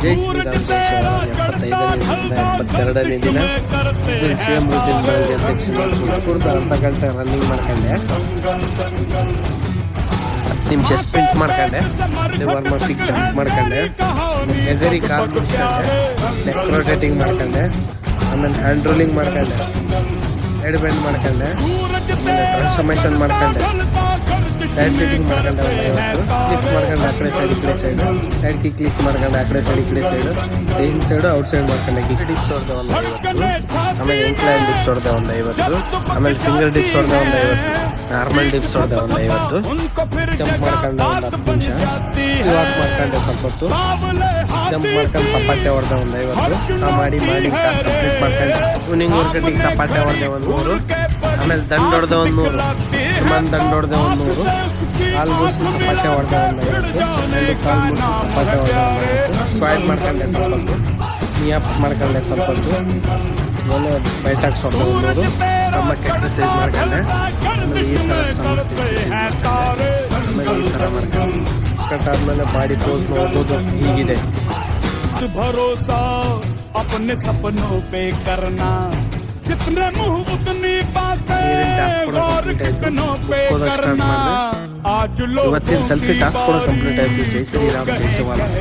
ಜೈ ಶ್ರೀರಾಮ್ ಜೈ ಶಿವರಾಮ್ 75ನೇ ದಿನ 72ನೇ ದಿನ ಸಿಎಂ ಅಧ್ಯಕ್ಷರು ತುಮಕೂರ್ದು ಅರ್ಧ ಗಂಟೆ ರನ್ನಿಂಗ್ ಮಾಡ್ಕೊಂಡೆ, 10 ನಿಮಿಷ ಸ್ಪ್ರಿಂಟ್ ಮಾಡ್ಕೊಂಡೆ, ವಾರ್ಮಪಿಗೆ ಜಂಪ್ ಮಾಡ್ಕೊಂಡೆ, ಎಗರಿ ಕಾಲ್ ಮುಗಿಸ್ಕೊಂಡೆ, ನೆಕ್ ರೊಟೇಟಿಂಗ್ ಮಾಡ್ಕೊಂಡೆ, ಆಮೇಲೆ ಹ್ಯಾಂಡ್ ರೋಲಿಂಗ್ ಮಾಡ್ಕೊಂಡೆ, ಹೆಡ್ ಬೆಂಡ್ ಮಾಡ್ಕೊಂಡೆ, ಟ್ರಾನ್ಸ್ಫಾರ್ಮೇಷನ್ ಮಾಡ್ಕೊಂಡೆ, ಸೈಡ್ ಸೀಟಿಂಗ್ ಮಾಡ್ಕೊಂಡೆ, ಕ್ಲಿಕ್ ಮಾಡ್ಕೊಂಡೆ ಆ ಕಡೆ ಸೈಡ್ ಈ ಕಡೆ ಸೈಡು, ಸೈಡ್ ಕಿಕ್ ಕ್ಲಿಕ್ ಮಾಡ್ಕೊಂಡೆ ಆ ಕಡೆ ಸೈಡ್ ಈ ಕಡೆ ಸೈಡು, ಇನ್ ಸೈಡು ಔಟ್ ಸೈಡ್ ಮಾಡ್ಕೊಂಡೆ, ಕಿಕ್ ಡಿಪ್ಸ್ ಹೊಡೆದೆ ಒಂದು 50, ಆಮೇಲೆ ಇನ್ಕ್ಲೈನ್ ಡಿಪ್ಸ್ ಹೊಡೆದೆ ಒಂದು 50, ಆಮೇಲೆ ಫಿಂಗರ್ ಡಿಪ್ಸ್ ಹೊಡೆದೆ ಒಂದು 50, ನಾರ್ಮಲ್ ಡಿಪ್ಸ್ ಹೊಡೆದೆ ಒಂದು 50, ಜಂಪ್ ಮಾಡ್ಕೊಂಡೆ ಒಂದು 10 ನಿಮಿಷ, ವಾಕ್ ಮಾಡ್ಕೊಂಡೆ ಸ್ವಲ್ಪ ಹೊತ್ತು, ಜಂಪ್ ಮಾಡ್ಕೊಂಡು ಸಪಾಟೆ ಹೊಡೆದೆ ಒಂದು 50, ಮಾಡಿ ಕಂಪ್ಲೀಟ್ ಮಾಡ್ಕೊಂಡೆ, ಟ್ಯೂನಿಂಗ್ ವರ್ಕಟ್ಟಿಗೆ ಸಪಾಟೆ ಹೊಡೆದೆ ಒಂದು 100, ಆಮೇಲೆ ದಂಡ ಹೊಡೆದೆ ಒಂದು 100, ಸುಮ್ಮನೆ ದಂಡ ಹೊಡೆದೆ ಒಂದು 100, ಕಾಲು ಮುಗಿಸಿ ಸಪಾಟೆ ಹೊಡೆದೆ ಒಂದು 50, ಕಾಲು ಮುಗಿಸಿ ಸಪಾಟೆ ಹೊಡೆದೆ ಒಂದು 50, ಸ್ಕ್ವಾಟ್ ಮಾಡ್ಕೊಂಡೆ ಸ್ವಲ್ಪ ಹೊತ್ತು, ನಿಯಾಪ್ಸ್ ಮಾಡ್ಕೊಂಡೆ ಸ್ವಲ್ಪ ಹೊತ್ತು, ಆಮೇಲೆ ಬೈಟಾಕ್ಸ್ ಹೊಡೆದೆ ಒಂದು 100, ಸ್ಟಮಕ್ ಎಕ್ಸಸೈಸ್ ಮಾಡ್ಕೊಂಡೆ, ಆಮೇಲೆ ಈ ಥರ ಸ್ಟಮಕ್ ಎಕ್ಸಸೈಸ್ ಮಾಡ್ಕೊಂಡೆ, ಆಮೇಲೆ ಈ ಥರ ಮಾಡ್ಕೊಂಡೆ, ಕಟ್ಟಾದ್ಮೇಲೆ ಬಾಡಿ ಪೋಸ್ ನೋಡ್ಬೋದು ಹೀಗಿದೆ. भरोसा अपने सपनों पे करना, जितने मुंह उतनी बातें, और कितनों पे करना, आज लोगों ಇವತ್ತಿನ ಸೆಲ್ಫಿ ಟಾಸ್ಕ್ ಕೂಡ ಕಂಪ್ಲೀಟ್ ಆಯ್ತು. ಜೈ ಶ್ರೀರಾಮ್ ಜೈ ಶಿವರಾಮ್.